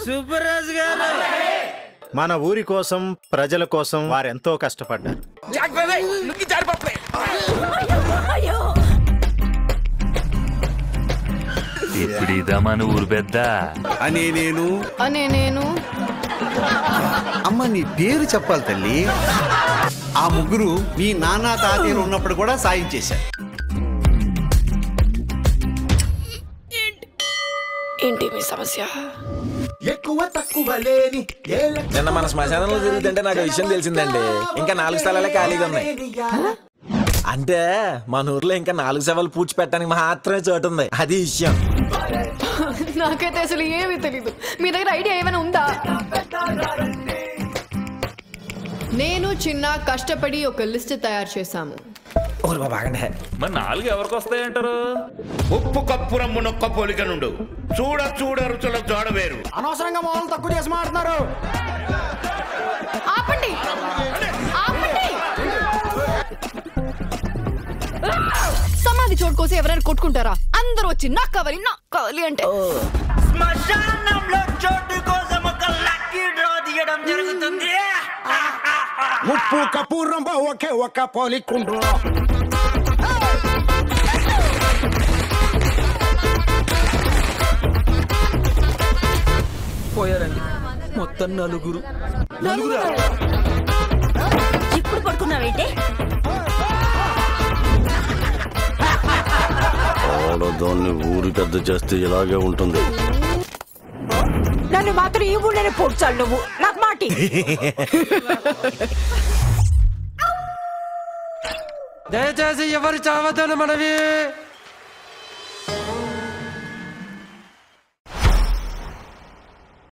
సుబ్బరాజు గారు మన ఊరి కోసం ప్రజల కోసం వారెంతో కష్టపడ్డారు. ఇప్పుడిదా మన ఊరు పెద్ద అనే నేను అమ్మ నీ పేరు చెప్పాలి తల్లి. ఆ ముగ్గురు మీ నాన్న తాతయ్యలు ఉన్నప్పుడు కూడా సాయం చేశారు. ఏంటి మీ సమస్య? ఎక్కువ తక్కువ లేని నిన్న మన శ్మశానంలో తిరుగుతుంటే నాకు విషయం తెలిసిందండి. ఇంకా 4 స్థలాలే ఖాళీగా ఉన్నాయి. అంటే మన ఊర్లో ఇంకా 4 శవాలు పూడ్చిపెట్టడానికి మాత్రమే చోటు ఉంది. అది విషయం. నాకైతే అసలు ఏమీ తెలీదు. మీ దగ్గర ఐడియా ఏమైనా ఉందా? నేను చిన్న కష్టపడి ఒక లిస్ట్ తయారు చేశాము. మరి 4 ఎవరికి వస్తాయంటారు? ఉప్పు కప్పు రమ్ము నొక్క పోలిక నుండు చూడ చూడ రుచుల జోడ వేరు. అనవసరంగా మొదలు తక్కువ చేసి మాట్లాడుతున్నారు. ఆపండి ఆపండి. సమాధి చోటు కోసం ఎవరైనా కొట్టుకుంటారా? అందరూ వచ్చి నాకు కావాలి అంటే శ్మశానంలో చోటు కోసం ఒక లక్కీ డ్రా తీయడం జరుగుతుంది. ఉప్పు కప్పు రంబ ఒకే ఒక్క పోలికుండ్రు. పోయారండి మొత్తం నలుగురు. ఇప్పుడు పడుకున్నావేంటే? ఆడదాన్ని ఊరి పెద్ద చేస్తే ఇలాగే ఉంటుంది. నన్ను మాత్రం ఈ ఊళ్ళోనే పోడ్చాలి నువ్వు. నాకు మాటి. దయచేసి ఎవరు చావద్దని మనవి.